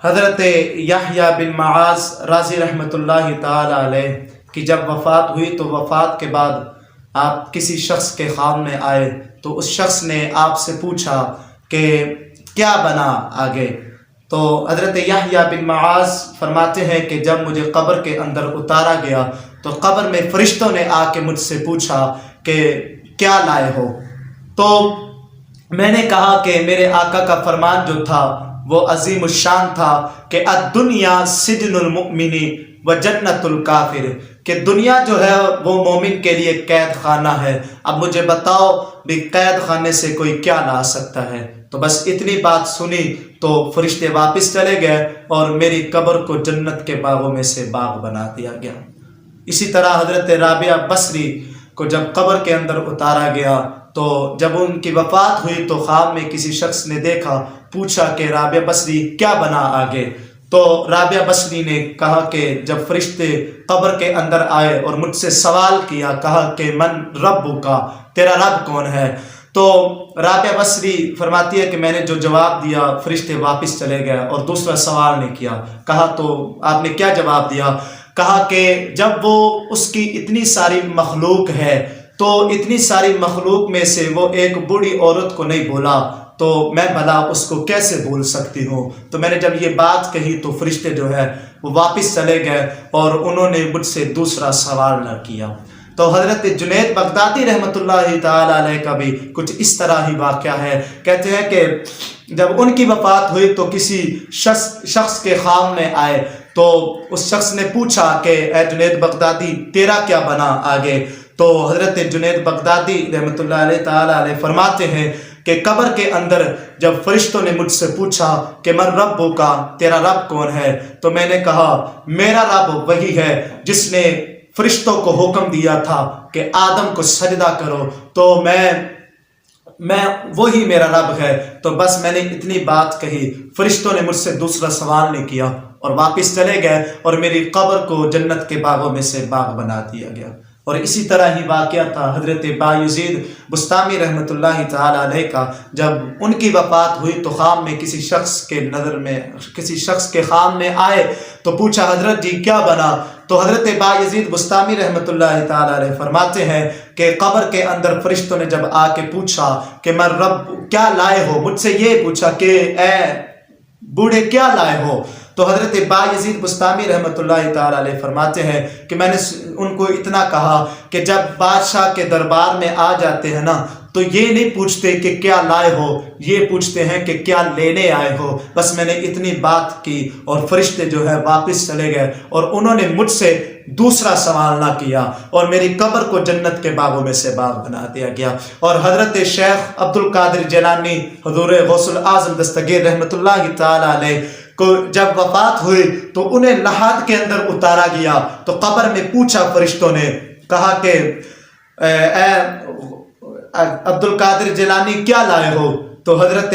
حضرت یحییٰ بن معاذ رازی رحمۃ اللہ تعالی علیہ کی جب وفات ہوئی تو وفات کے بعد آپ کسی شخص کے خواب میں آئے تو اس شخص نے آپ سے پوچھا کہ کیا بنا آگے؟ تو حضرت یحییٰ بن معاذ فرماتے ہیں کہ جب مجھے قبر کے اندر اتارا گیا تو قبر میں فرشتوں نے آ کے مجھ سے پوچھا کہ کیا لائے ہو؟ تو میں نے کہا کہ میرے آقا کا فرمان جو تھا وہ عظیم الشان تھا کہ الدنیا سجن المؤمن و جنت الکافر، کہ دنیا جو ہے وہ مومن کے لیے قید خانہ ہے۔ اب مجھے بتاؤ بھی قید خانے سے کوئی کیا لا سکتا ہے؟ تو بس اتنی بات سنی تو فرشتے واپس چلے گئے اور میری قبر کو جنت کے باغوں میں سے باغ بنا دیا گیا۔ اسی طرح حضرت رابعہ بصری کو جب قبر کے اندر اتارا گیا تو جب ان کی وفات ہوئی تو خواب میں کسی شخص نے دیکھا، پوچھا کہ رابعہ بصری کیا بنا آگے؟ تو رابعہ بصری نے کہا کہ جب فرشتے قبر کے اندر آئے اور مجھ سے سوال کیا، کہا کہ من ربک، تیرا رب کون ہے؟ تو رابعہ بصری فرماتی ہے کہ میں نے جو جواب دیا فرشتے واپس چلے گئے اور دوسرا سوال نہیں کیا۔ کہا تو آپ نے کیا جواب دیا؟ کہا کہ جب وہ اس کی اتنی ساری مخلوق ہے تو اتنی ساری مخلوق میں سے وہ ایک بوڑھی عورت کو نہیں بولا تو میں بھلا اس کو کیسے بھول سکتی ہوں؟ تو میں نے جب یہ بات کہی تو فرشتے جو ہے وہ واپس چلے گئے اور انہوں نے مجھ سے دوسرا سوال نہ کیا۔ تو حضرت جنید بغدادی رحمۃ اللہ تعالی علیہ کا بھی کچھ اس طرح ہی واقعہ ہے۔ کہتے ہیں کہ جب ان کی وفات ہوئی تو کسی شخص کے خواب میں آئے تو اس شخص نے پوچھا کہ اے جنید بغدادی تیرا کیا بنا آگے؟ تو حضرت جنید بغدادی رحمۃ اللہ علیہ تعالی علیہ فرماتے ہیں کہ قبر کے اندر جب فرشتوں نے مجھ سے پوچھا کہ من ربک، تیرا رب کون ہے؟ تو میں نے کہا میرا رب وہی ہے جس نے فرشتوں کو حکم دیا تھا کہ آدم کو سجدہ کرو، تو میں وہی میرا رب ہے۔ تو بس میں نے اتنی بات کہی، فرشتوں نے مجھ سے دوسرا سوال نہیں کیا اور واپس چلے گئے اور میری قبر کو جنت کے باغوں میں سے باغ بنا دیا گیا۔ اور اسی طرح ہی واقعہ تھا حضرت بایزید بستامی رحمۃ اللہ تعالی علیہ کا، جب ان کی وفات ہوئی تو خواب میں کسی شخص کے خواب میں آئے تو پوچھا حضرت جی کیا بنا؟ تو حضرت بایزید بستامی رحمۃ اللہ تعالی علیہ فرماتے ہیں کہ قبر کے اندر فرشتوں نے جب آ کے پوچھا کہ من رب کیا لائے ہو، مجھ سے یہ پوچھا کہ اے بوڑھے کیا لائے ہو؟ تو حضرت بایزید بستامی رحمۃ اللہ تعالی علیہ فرماتے ہیں کہ میں نے ان کو اتنا کہا کہ جب بادشاہ کے دربار میں آ جاتے ہیں نا تو یہ نہیں پوچھتے کہ کیا لائے ہو، یہ پوچھتے ہیں کہ کیا لینے آئے ہو۔ بس میں نے اتنی بات کی اور فرشتے جو ہے واپس چلے گئے اور انہوں نے مجھ سے دوسرا سوال نہ کیا اور میری قبر کو جنت کے باغوں میں سے باغ بنا دیا گیا۔ اور حضرت شیخ عبد القادر جیلانی حضور غوث الاعظم دستگیر رحمۃ اللہ تعالی علیہ کو جب وفات ہوئی تو انہیں لحاد کے اندر اتارا گیا تو قبر میں پوچھا فرشتوں نے، کہا کہ اے عبد القادر جیلانی کیا لائے ہو؟ تو حضرت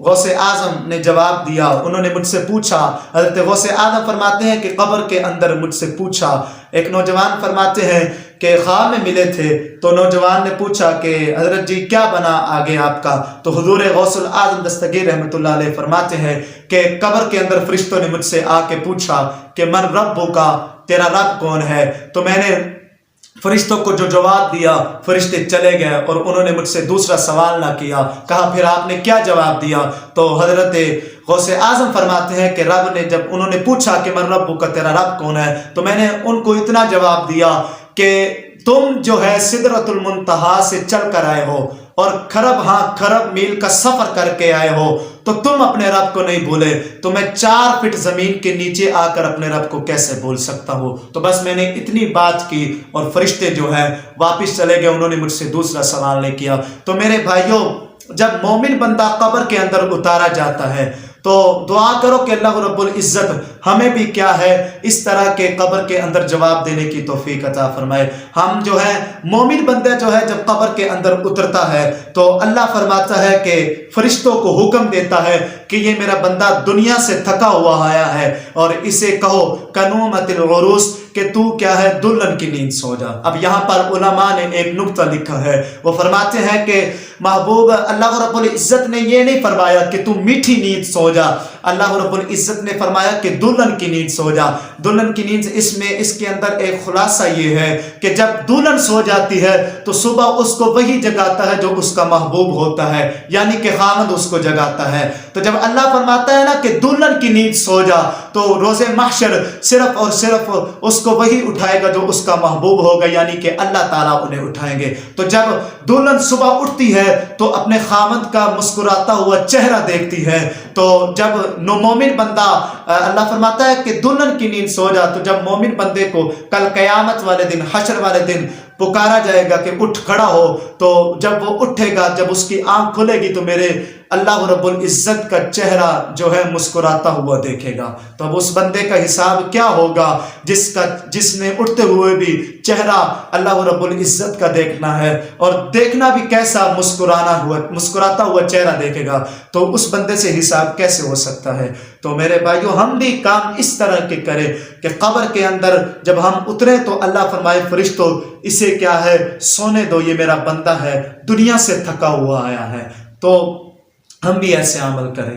غوث اعظم نے جواب دیا، انہوں نے مجھ سے پوچھا، حضرت غوث اعظم فرماتے ہیں کہ قبر کے اندر مجھ سے پوچھا۔ ایک نوجوان فرماتے ہیں کہ خواب میں ملے تھے تو نوجوان نے پوچھا کہ حضرت جی کیا بنا آگے آپ کا؟ تو حضور غوث الاعظم دستگیر رحمۃ اللہ علیہ فرماتے ہیں کہ قبر کے اندر فرشتوں نے مجھ سے آ کے پوچھا کہ من ربک، تیرا رب کون ہے؟ تو میں نے فرشتوں کو جو جواب دیا فرشتے چلے گئے اور انہوں نے مجھ سے دوسرا سوال نہ کیا۔ کہا پھر آپ نے کیا جواب دیا؟ تو حضرت غوث اعظم فرماتے ہیں کہ رب نے جب انہوں نے پوچھا کہ من ربک، تیرا رب کون ہے، تو میں نے ان کو اتنا جواب دیا کہ تم جو ہے سدرۃ المنتہا سے چل کر آئے ہو اور کھرب میل کا سفر کر کے آئے ہو تو تم اپنے رب کو نہیں بھولے، تو میں 4 فٹ زمین کے نیچے آ کر اپنے رب کو کیسے بھول سکتا ہوں؟ تو بس میں نے اتنی بات کی اور فرشتے جو ہیں واپس چلے گئے، انہوں نے مجھ سے دوسرا سوال نہیں کیا۔ تو میرے بھائیوں، جب مومن بندہ قبر کے اندر اتارا جاتا ہے تو دعا کرو کہ اللہ رب العزت ہمیں بھی کیا ہے اس طرح کے قبر کے اندر جواب دینے کی توفیق عطا فرمائے۔ ہم جو ہے مومن بندہ جو ہے جب قبر کے اندر اترتا ہے تو اللہ فرماتا ہے کہ فرشتوں کو حکم دیتا ہے کہ یہ میرا بندہ دنیا سے تھکا ہوا آیا ہے اور اسے کہو کنومت العروس کہ تو کیا ہے دلہن کی نیند سو جا۔ اب یہاں پر علماء نے ایک نقطہ لکھا ہے، وہ فرماتے ہیں کہ محبوب اللہ رب العزت نے یہ نہیں فرمایا کہ تو میٹھی نیند سو جا، اللہ رب العزت نے فرمایا کہ دلہن کی نیند سو جا۔ دلہن کی نیند اس کے اندر ایک خلاصہ یہ ہے کہ جب دلہن سو جاتی ہے تو صبح اس کو وہی جگاتا ہے جو اس کا محبوب ہوتا ہے، یعنی کہ خامد اس کو جگاتا ہے۔ تو جب اللہ فرماتا ہے نا کہ دلہن کی نیند سو جا، تو روز محشر صرف اور صرف اس کو وہی اٹھائے گا جو اس کا محبوب ہوگا، یعنی کہ اللہ تعالیٰ انہیں اٹھائیں گے۔ تو جب دلہن صبح اٹھتی ہے تو اپنے خامد کا مسکراتا ہوا چہرہ دیکھتی ہے، تو جب مومن بندہ، اللہ فرماتا ہے کہ دلہن کی نیند سو جا، تو جب مومن بندے کو کل قیامت والے دن، حشر والے دن پکارا جائے گا کہ اٹھ کھڑا ہو، تو جب وہ اٹھے گا، جب اس کی آنکھ کھلے گی تو میرے اللہ رب العزت کا چہرہ جو ہے مسکراتا ہوا دیکھے گا۔ تو اب اس بندے کا حساب کیا ہوگا جس نے اٹھتے ہوئے بھی چہرہ اللہ رب العزت کا دیکھنا ہے، اور دیکھنا بھی کیسا، مسکراتا ہوا چہرہ دیکھے گا، تو اس بندے سے حساب کیسے ہو سکتا ہے؟ تو میرے بھائیو، ہم بھی کام اس طرح کے کریں کہ قبر کے اندر جب ہم اتریں تو اللہ فرمائے فرشتوں اسے کیا ہے، سونے دو، یہ میرا بندہ ہے، دنیا سے تھکا ہوا آیا ہے۔ تو ہم بھی ایسے عمل کریں۔